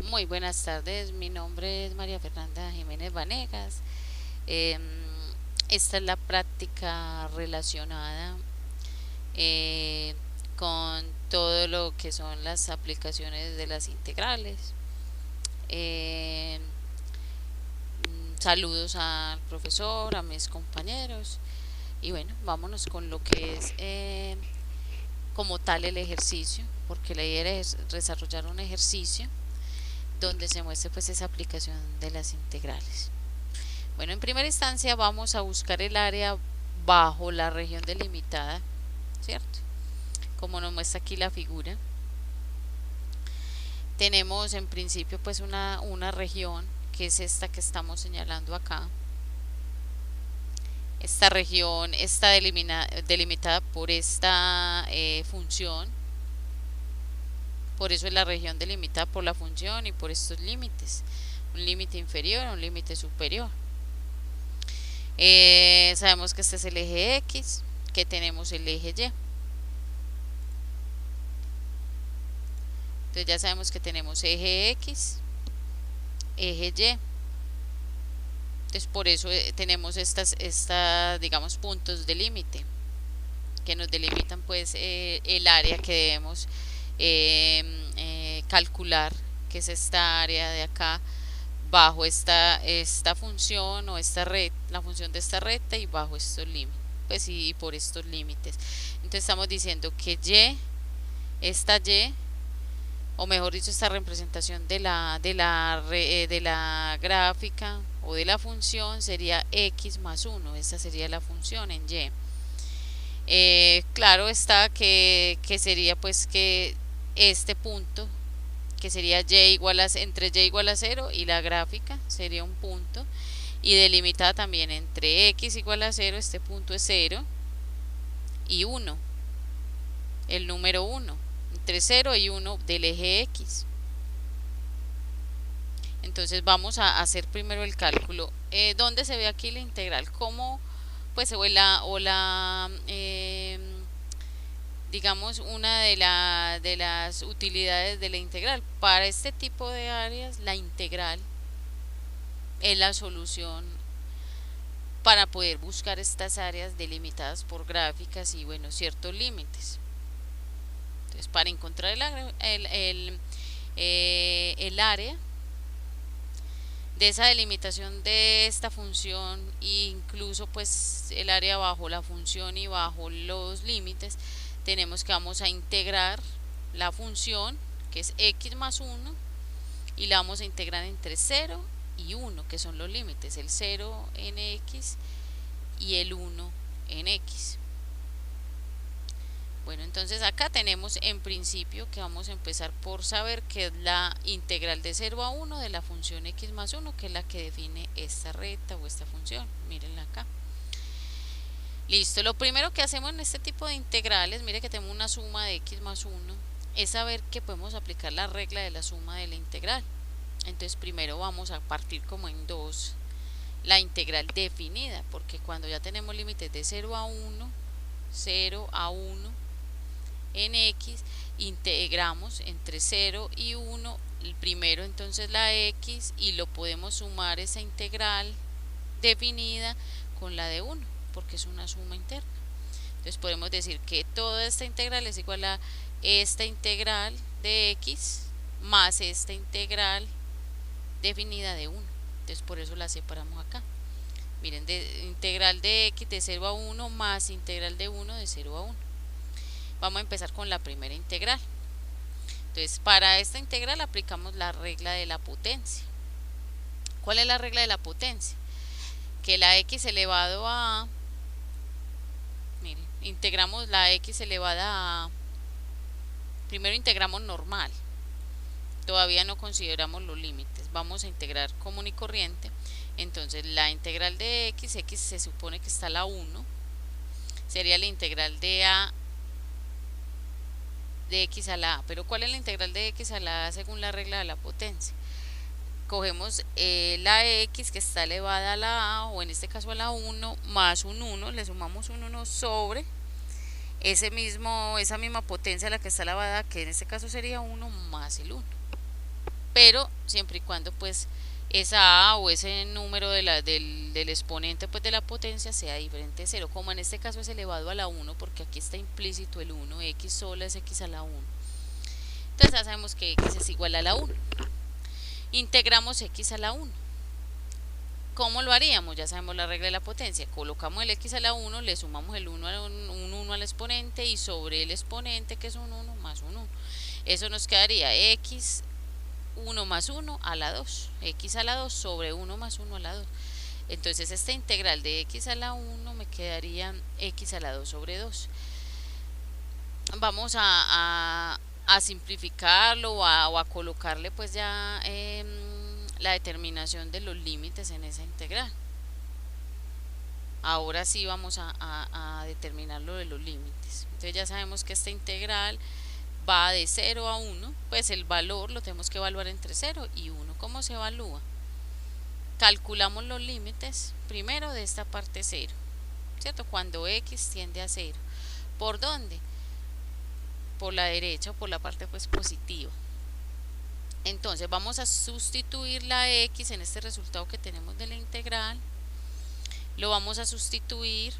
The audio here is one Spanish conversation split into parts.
Muy buenas tardes, mi nombre es María Fernanda Jiménez Vanegas. Em, Esta es la práctica relacionada eh, con todo lo que son las aplicaciones de las integrales. Em, Saludos al profesor, a mis compañeros y bueno, vámonos con lo que es como tal el ejercicio, porque la idea es desarrollar un ejercicio donde se muestre pues esa aplicación de las integrales. Bueno, en primera instancia vamos a buscar el área bajo la región delimitada, ¿cierto? Como nos muestra aquí la figura. Tenemos en principio pues una región que es esta que estamos señalando acá. Esta región está delimitada por esta función, por eso es la región delimitada por la función y por estos límites. Un límite inferior, un límite superior. Sabemos que este es el eje X, que tenemos el eje Y. Entonces ya sabemos que tenemos eje X, eje Y. Entonces por eso tenemos digamos, puntos de límite que nos delimitan pues el área que debemos calcular, que es esta área de acá, bajo esta función o esta red, la función de esta recta y bajo estos límites, pues y por estos límites. Entonces estamos diciendo que esta Y, o mejor dicho, esta representación de la gráfica o de la función sería x más 1. Esta sería la función en y. Claro está que sería pues que este punto, que sería entre y igual a 0 y la gráfica sería un punto, y delimitada también entre x igual a 0, este punto es 0, y 1, el número 1, entre 0 y 1 del eje x. Entonces vamos a hacer primero el cálculo. ¿Dónde se ve aquí la integral? ¿Cómo? Pues digamos, una de las utilidades de la integral. Para este tipo de áreas, la integral es la solución para poder buscar estas áreas delimitadas por gráficas y, bueno, ciertos límites. Entonces, para encontrar el área de esa delimitación de esta función, e incluso pues el área bajo la función y bajo los límites, tenemos que vamos a integrar la función, que es x más 1, y la vamos a integrar entre 0 y 1, que son los límites, el 0 en x y el 1 en x. Bueno, entonces acá tenemos en principio que vamos a empezar por saber que es la integral de 0 a 1 de la función x más 1, que es la que define esta recta o esta función. Mírenla acá. Listo, lo primero que hacemos en este tipo de integrales, mire que tenemos una suma de x más 1, es saber que podemos aplicar la regla de la suma de la integral. Entonces primero vamos a partir como en dos la integral definida, porque cuando ya tenemos límites de 0 a 1, 0 a 1 en x, integramos entre 0 y 1 el primero, entonces la x, y lo podemos sumar esa integral definida con la de 1, porque es una suma interna. Entonces podemos decir que toda esta integral es igual a esta integral de x más esta integral definida de 1. Entonces por eso la separamos acá. Miren, integral de x de 0 a 1 más integral de 1 de 0 a 1. Vamos a empezar con la primera integral. Entonces, para esta integral aplicamos la regla de la potencia. ¿Cuál es la regla de la potencia? Que la x elevado a... Miren, integramos la x elevada a... Primero integramos normal. Todavía no consideramos los límites. Vamos a integrar común y corriente. Entonces, la integral de x se supone que está a la 1. Sería la integral de a de x a la a. Pero ¿cuál es la integral de x a la a según la regla de la potencia? Cogemos la x que está elevada a la a, o en este caso a la 1, más un 1, le sumamos un 1 sobre esa misma potencia a la que está elevada, que en este caso sería 1 más el 1. Pero siempre y cuando pues esa a o ese número del exponente pues de la potencia sea diferente de 0, como en este caso es elevado a la 1, porque aquí está implícito el 1, x sola es x a la 1. Entonces ya sabemos que x es igual a la 1. Integramos x a la 1. ¿Cómo lo haríamos? Ya sabemos la regla de la potencia. Colocamos el x a la 1, le sumamos el 1 un 1 al exponente y sobre el exponente, que es un 1, más un 1. Eso nos quedaría x 1 más 1 a la 2. X a la 2 sobre 1 más 1 a la 2. Entonces esta integral de x a la 1 me quedaría x a la 2 sobre 2. Vamos a simplificarlo o a colocarle pues ya la determinación de los límites en esa integral. Ahora sí vamos a determinar lo de los límites. Entonces ya sabemos que esta integral va de 0 a 1, pues el valor lo tenemos que evaluar entre 0 y 1. ¿Cómo se evalúa? Calculamos los límites primero de esta parte 0, ¿cierto? Cuando x tiende a 0. ¿Por dónde? Por la derecha o por la parte pues positiva. Entonces vamos a sustituir la x en este resultado que tenemos de la integral. Lo vamos a sustituir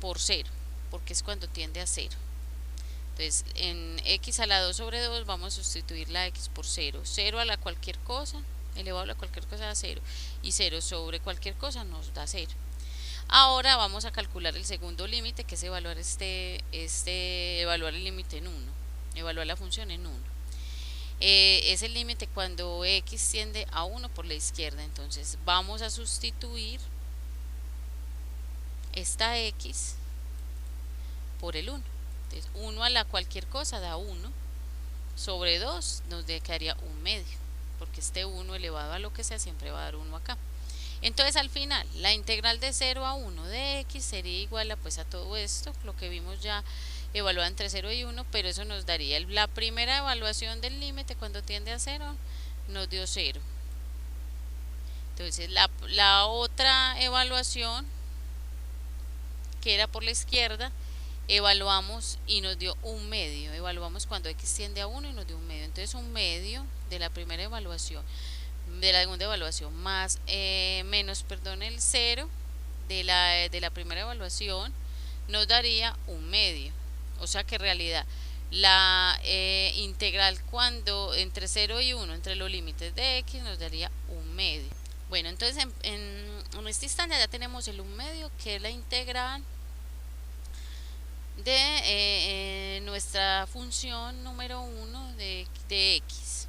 por 0, porque es cuando tiende a 0. Entonces en x a la 2 sobre 2 vamos a sustituir la x por 0. 0 a la cualquier cosa, elevado a cualquier cosa da 0. Y 0 sobre cualquier cosa nos da 0. Ahora vamos a calcular el segundo límite, que es evaluar evaluar el límite en 1. Evaluar la función en 1. Es el límite cuando x tiende a 1 por la izquierda. Entonces vamos a sustituir esta x por el 1. Entonces 1 a la cualquier cosa da 1 sobre 2 nos quedaría un medio, porque este 1 elevado a lo que sea siempre va a dar 1 acá. Entonces al final la integral de 0 a 1 de x sería igual a, pues, a todo esto, lo que vimos ya evaluado entre 0 y 1, pero eso nos daría la primera evaluación del límite cuando tiende a 0, nos dio 0. Entonces la otra evaluación, que era por la izquierda, evaluamos y nos dio un medio. Evaluamos cuando x tiende a 1 y nos dio un medio. Entonces un medio de la primera evaluación, de la segunda evaluación, más menos, perdón, el 0 de la primera evaluación, nos daría un medio. O sea que en realidad la integral cuando entre 0 y 1, entre los límites de x, nos daría un medio. Bueno, entonces en esta instancia ya tenemos el un medio, que es la integral de nuestra función número 1 de x,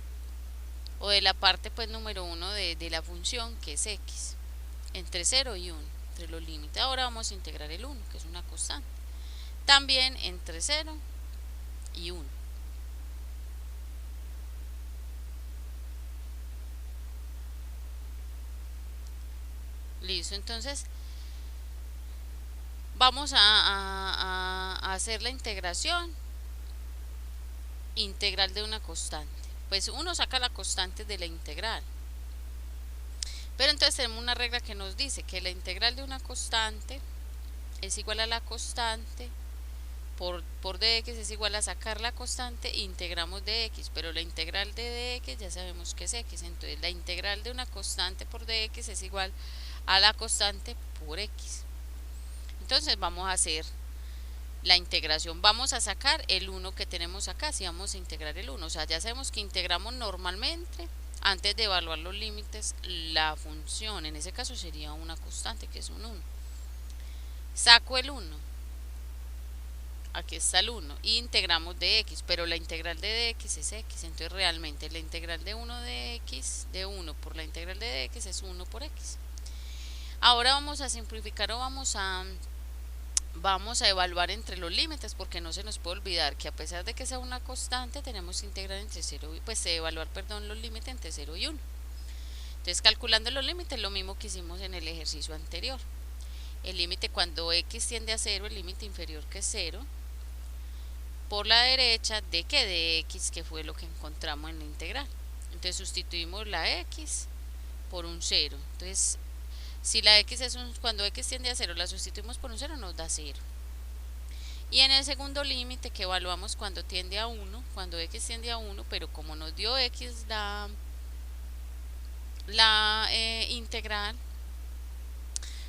o de la parte pues número 1 de la función, que es x, entre 0 y 1, entre los límites. Ahora vamos a integrar el 1, que es una constante, también entre 0 y 1. Listo, entonces vamos a hacer la integral de una constante. Pues uno saca la constante de la integral, pero entonces tenemos una regla que nos dice que la integral de una constante es igual a la constante por dx, es igual a sacar la constante, integramos dx, pero la integral de dx ya sabemos que es x. Entonces la integral de una constante por dx es igual a la constante por x. Entonces vamos a hacer la integración. Vamos a sacar el 1 que tenemos acá, si vamos a integrar el 1. O sea, ya sabemos que integramos normalmente antes de evaluar los límites la función. En ese caso sería una constante, que es un 1. Saco el 1. Aquí está el 1 y integramos de x, pero la integral de dx es x. Entonces realmente la integral de 1 de x, de 1 por la integral de dx, es 1 por x. Ahora vamos a simplificar, o vamos a evaluar entre los límites, porque no se nos puede olvidar que a pesar de que sea una constante, tenemos que integrar entre 0 y, pues evaluar, perdón, los límites entre 0 y 1. Entonces calculando los límites, lo mismo que hicimos en el ejercicio anterior. El límite cuando x tiende a 0, el límite inferior, que es 0, por la derecha de que de x, que fue lo que encontramos en la integral. Entonces sustituimos la x por un 0. Entonces si la x es cuando x tiende a 0 la sustituimos por un 0, nos da 0. Y en el segundo límite que evaluamos cuando tiende a 1, cuando x tiende a 1, pero como nos dio x la integral,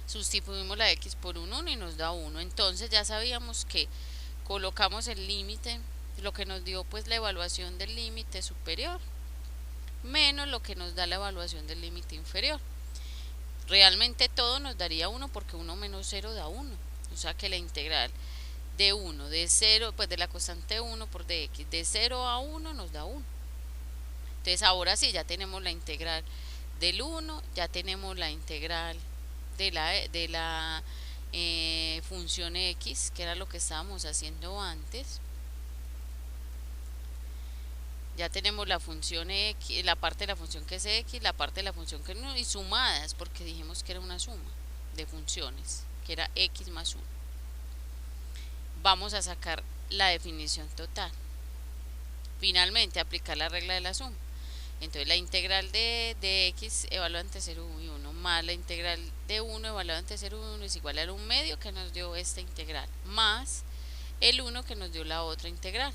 sustituimos la x por un 1 y nos da 1. Entonces ya sabíamos que colocamos el límite, lo que nos dio pues la evaluación del límite superior, menos lo que nos da la evaluación del límite inferior. Realmente todo nos daría 1 porque 1 menos 0 da 1. O sea que la integral de 1, de 0, pues de la constante 1 por dx, de 0 a 1 nos da 1. Entonces ahora sí, ya tenemos la integral del 1, ya tenemos la integral de la función x, que era lo que estábamos haciendo antes. Ya tenemos la función x, la parte de la función que es x, la parte de la función que no, y sumadas, porque dijimos que era una suma de funciones, que era x más 1. Vamos a sacar la definición total. Finalmente, aplicar la regla de la suma. Entonces la integral de x evaluada entre 0 y 1 más la integral de 1 evaluada entre 0 y 1 es igual al 1 medio que nos dio esta integral, más el 1 que nos dio la otra integral.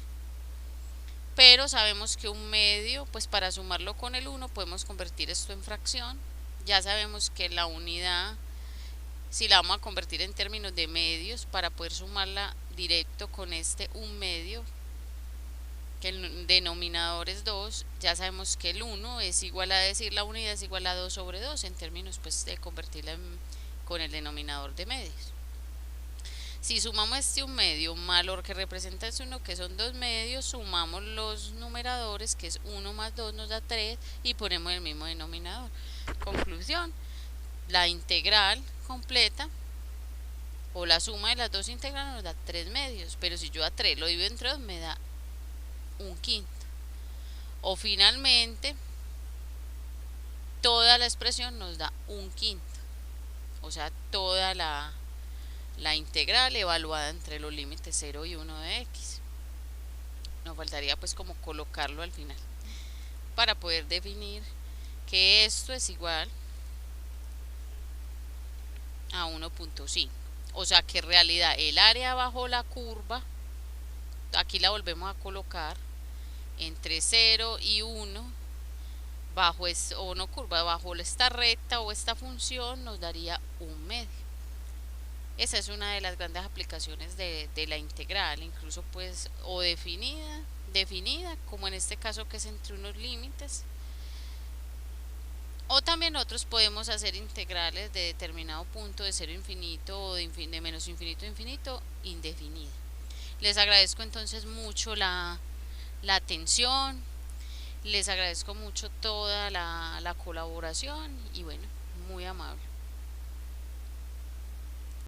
Pero sabemos que 1 medio, pues para sumarlo con el 1 podemos convertir esto en fracción. Ya sabemos que la unidad, si la vamos a convertir en términos de medios, para poder sumarla directo con este 1 medio, que el denominador es 2, ya sabemos que el 1 es igual a decir la unidad es igual a 2 sobre 2 en términos pues de convertirla con el denominador de medios. Si sumamos este 1 medio más lo que representa es 1, que son 2 medios, sumamos los numeradores, que es 1 más 2 nos da 3, y ponemos el mismo denominador. Conclusión, la integral completa o la suma de las dos integrales nos da 3 medios, pero si yo a 3 lo divido entre 2 me da un quinto. O finalmente, toda la expresión nos da un quinto. O sea, toda la integral evaluada entre los límites 0 y 1 de x. Nos faltaría pues como colocarlo al final para poder definir que esto es igual a 1.5. O sea que en realidad el área bajo la curva, aquí la volvemos a colocar entre 0 y 1 bajo o no curva, bajo esta recta o esta función nos daría 1 medio. Esa es una de las grandes aplicaciones de la integral, incluso pues o definida, como en este caso que es entre unos límites, o también nosotros podemos hacer integrales de determinado punto de 0 a infinito o de menos infinito a infinito indefinida. Les agradezco entonces mucho la atención, les agradezco mucho toda la colaboración y bueno, muy amable.